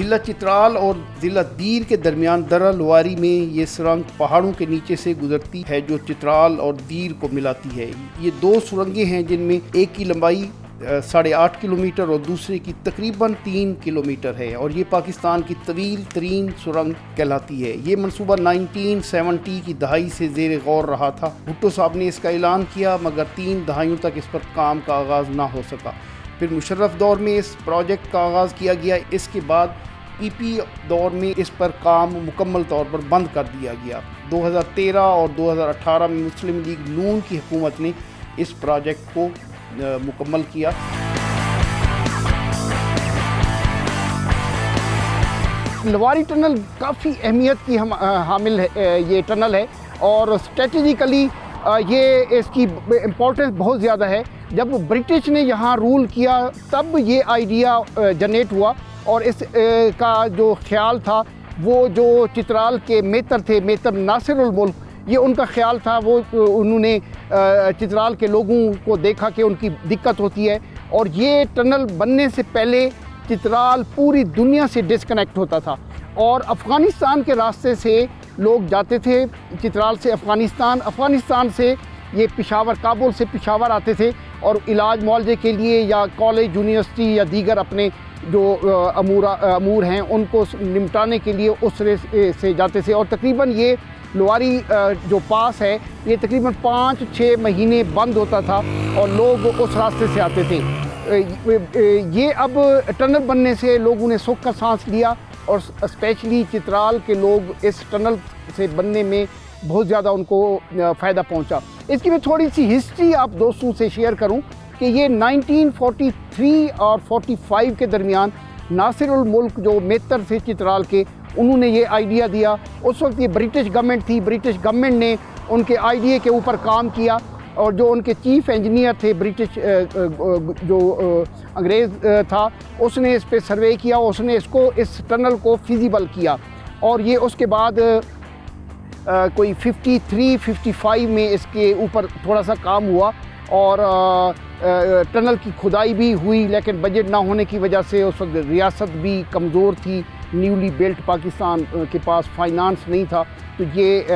ज़िला चित्राल और ज़िला दीर के दरमियान दर्रा लवारी में ये सुरंग पहाड़ों के नीचे से गुजरती है जो चित्राल और दीर को मिलाती है। ये दो सुरंगें हैं जिनमें एक की लंबाई 8.5 किलोमीटर और दूसरे की तकरीबन 3 किलोमीटर है और ये पाकिस्तान की तवील तरीन सुरंग कहलाती है। ये मनसूबा 1970 की दहाई से ज़ेर गौर रहा था। भुट्टो साहब ने इसका ऐलान किया मगर 3 दहाइयों तक इस पर काम का आगाज़ ना हो सका। फिर मुशर्रफ दौर में इस प्रोजेक्ट का आगाज़ किया गया। इसके बाद पीपी दौर में इस पर काम मुकम्मल तौर पर बंद कर दिया गया। 2013 और 2018 में मुस्लिम लीग नून की हुकूमत ने इस प्रोजेक्ट को मुकम्मल किया। लवारी टनल काफ़ी अहमियत की हामिल है, ये टनल है और स्ट्रेटजिकली ये इसकी इम्पोर्टेंस बहुत ज़्यादा है। जब ब्रिटिश ने यहाँ रूल किया तब ये आइडिया जनरेट हुआ और इस का जो ख्याल था वो जो चित्राल के मेतर थे, मेतर नासिरुल मुल्क, ये उनका ख्याल था। वो उन्होंने चित्राल के लोगों को देखा कि उनकी दिक्कत होती है और ये टनल बनने से पहले चित्राल पूरी दुनिया से डिस्कनेक्ट होता था और अफ़गानिस्तान के रास्ते से लोग जाते थे चित्राल से अफ़गानिस्तान से ये पेशावर, काबुल से पेशावर आते थे और इलाज मुआवजे के लिए या कॉलेज, यूनिवर्सिटी या दीगर अपने जो अमूर हैं उनको निपटाने के लिए उस से जाते थे। और तकरीबन ये लवारी जो पास है ये तकरीबन 5-6 महीने बंद होता था और लोग उस रास्ते से आते थे। ये अब टनल बनने से लोगों ने सुख का सांस लिया और स्पेशली चित्राल के लोग इस टनल से बनने में बहुत ज़्यादा उनको फ़ायदा पहुंचा। इसकी मैं थोड़ी सी हिस्ट्री आप दोस्तों से शेयर करूं कि ये 1943 और 45 के दरमियान नासिरुल मुल्क जो मेतर थे चित्राल के, उन्होंने ये आइडिया दिया। उस वक्त ये ब्रिटिश गवर्नमेंट थी। ब्रिटिश गवर्नमेंट ने उनके आइडिया के ऊपर काम किया और जो उनके चीफ इंजीनियर थे ब्रिटिश जो अंग्रेज़ था, उसने इस पे सर्वे किया, उसने इस टनल को फिजिबल किया और ये उसके बाद कोई 53-55 में इसके ऊपर थोड़ा सा काम हुआ और टनल की खुदाई भी हुई, लेकिन बजट ना होने की वजह से उस वक्त रियासत भी कमज़ोर थी, न्यूली बिल्ट पाकिस्तान के पास फाइनेंस नहीं था, तो ये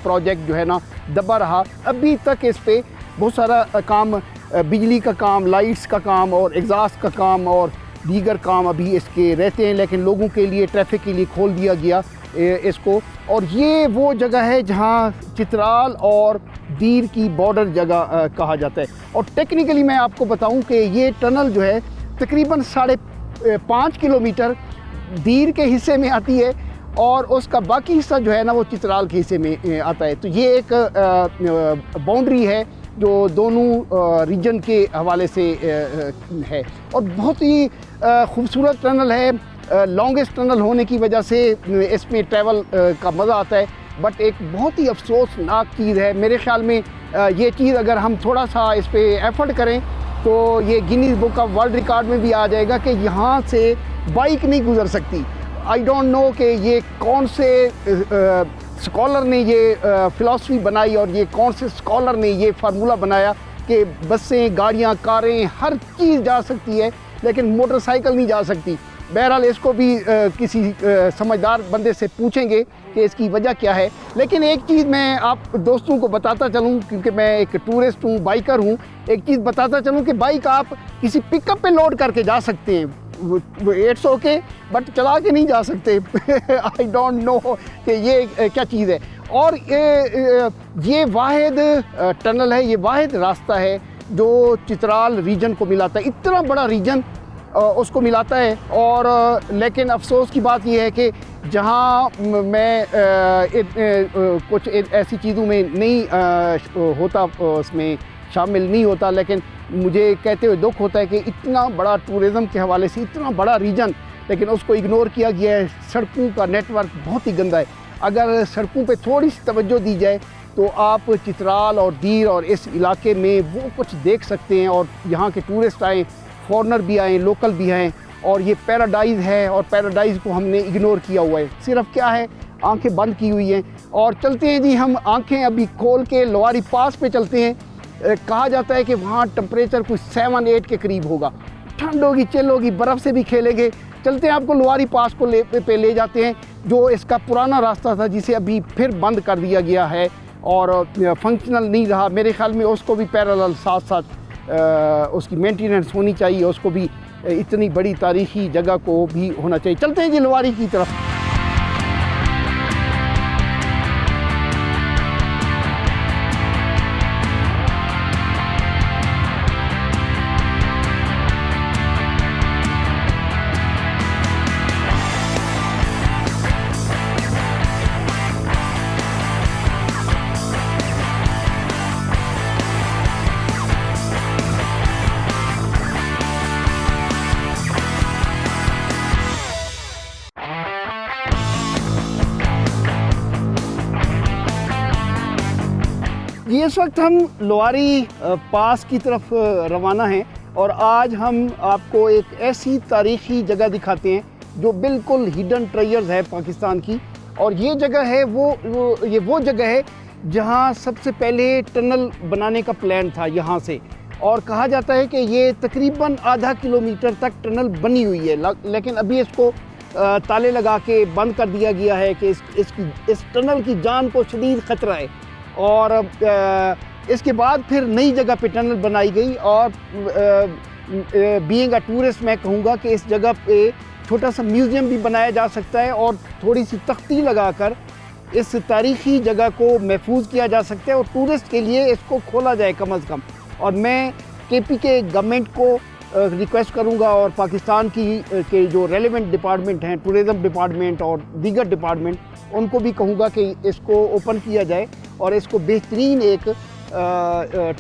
प्रोजेक्ट जो है ना दबा रहा। अभी तक इस पे बहुत सारा काम, बिजली का काम, लाइट्स का काम और एग्जॉस्ट का काम और दीगर काम अभी इसके रहते हैं, लेकिन लोगों के लिए, ट्रैफिक के लिए खोल दिया गया इसको। और ये वो जगह है जहाँ चित्राल और दीर की बॉर्डर जगह कहा जाता है। और टेक्निकली मैं आपको बताऊं कि ये टनल जो है तकरीबन 5.5 किलोमीटर दीर के हिस्से में आती है और उसका बाकी हिस्सा जो है ना वो चित्राल के हिस्से में आता है। तो ये एक बाउंड्री है जो दोनों रीजन के हवाले से है और बहुत ही खूबसूरत टनल है। लॉन्गेस्ट टनल होने की वजह से इसमें ट्रैवल का मज़ा आता है, बट एक बहुत ही अफसोसनाक चीज़ है मेरे ख्याल में। ये चीज़ अगर हम थोड़ा सा इस पे एफर्ट करें तो ये Guinness book of world record में भी आ जाएगा कि यहाँ से बाइक नहीं गुजर सकती। आई डोंट नो कि ये कौन से स्कॉलर ने ये फ़िलासफ़ी बनाई और ये कौन से स्कॉलर ने ये फार्मूला बनाया कि बसें, गाड़ियाँ, कारें, हर चीज़ जा सकती है लेकिन मोटरसाइकिल नहीं जा सकती। बहरहाल इसको भी किसी समझदार बंदे से पूछेंगे कि इसकी वजह क्या है। लेकिन एक चीज़ मैं आप दोस्तों को बताता चलूँ, क्योंकि मैं एक टूरिस्ट हूँ, बाइकर हूँ, एक चीज़ बताता चलूँ कि बाइक आप किसी पिकअप पे लोड करके जा सकते हैं, इट्स ओके, बट चला के नहीं जा सकते। आई डोंट नो कि ये क्या चीज़ है। और ये वाहिद टनल है, ये वाहिद रास्ता है जो चित्राल रीजन को मिलाता है। इतना बड़ा रीजन उसको मिलाता है। और लेकिन अफसोस की बात यह है कि जहाँ मैं कुछ ऐसी चीज़ों में नहीं होता, उसमें शामिल नहीं होता, लेकिन मुझे कहते हुए दुख होता है कि इतना बड़ा टूरिज़म के हवाले से इतना बड़ा रीजन, लेकिन उसको इग्नोर किया गया है। सड़कों का नेटवर्क बहुत ही गंदा है। अगर सड़कों पे थोड़ी सी तवज्जो दी जाए तो आप चित्राल और दीर और इस इलाके में वो कुछ देख सकते हैं और यहाँ के टूरिस्ट आएँ, फॉरनर भी आएँ, लोकल भी आएँ, और ये पैराडाइज़ है और पैराडाइज़ को हमने इग्नोर किया हुआ है। सिर्फ क्या है, आंखें बंद की हुई हैं। और चलते हैं जी, हम आंखें अभी खोल के लवारी पास पे चलते हैं। कहा जाता है कि वहाँ टेम्परेचर कुछ 7-8 के करीब होगा। ठंड होगी, चिल होगी, बर्फ़ से भी खेलेंगे। चलते हैं, आपको लुवारी पास को पे ले जाते हैं, जो इसका पुराना रास्ता था जिसे अभी फिर बंद कर दिया गया है और फंक्शनल नहीं रहा। मेरे ख्याल में उसको भी पैरेलल साथ साथ उसकी मेंटेनेंस होनी चाहिए, उसको भी इतनी बड़ी तारीख़ी जगह को भी होना चाहिए। चलते हैं जी लुवारी की तरफ। जी इस वक्त हम लुवारी पास की तरफ रवाना हैं और आज हम आपको एक ऐसी तारीख़ी जगह दिखाते हैं जो बिल्कुल हिडन ट्रेजर्स है पाकिस्तान की। और ये जगह है वो जगह है जहाँ सबसे पहले टनल बनाने का प्लान था यहाँ से, और कहा जाता है कि ये तकरीबन आधा किलोमीटर तक टनल बनी हुई है, लेकिन अभी इसको ताले लगा के बंद कर दिया गया है कि इस टनल की जान को शदीद ख़तरा है। और इसके बाद फिर नई जगह पे टनल बनाई गई और बीइंग अ टूरिस्ट मैं कहूँगा कि इस जगह पे छोटा सा म्यूज़ियम भी बनाया जा सकता है और थोड़ी सी तख्ती लगाकर इस तारीख़ी जगह को महफूज किया जा सकता है और टूरिस्ट के लिए इसको खोला जाए कम अज़ कम। और मैं केपी के गवर्नमेंट को रिक्वेस्ट करूंगा और पाकिस्तान के जो रेलेवेंट डिपार्टमेंट हैं, टूरिज़म डिपार्टमेंट और दीगर डिपार्टमेंट, उनको भी कहूँगा कि इसको ओपन किया जाए और इसको बेहतरीन एक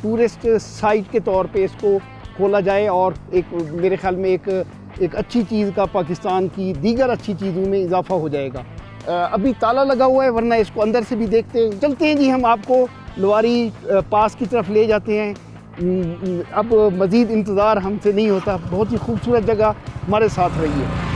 टूरिस्ट साइट के तौर पे इसको खोला जाए और एक मेरे ख्याल में एक अच्छी चीज़ का पाकिस्तान की दीगर अच्छी चीज़ों में इजाफा हो जाएगा। अभी ताला लगा हुआ है, वरना इसको अंदर से भी देखते हैं। चलते हैं जी, हम आपको लुवारी पास की तरफ ले जाते हैं। अब मज़ीद इंतज़ार हमसे नहीं होता, बहुत ही खूबसूरत जगह, हमारे साथ रहिए।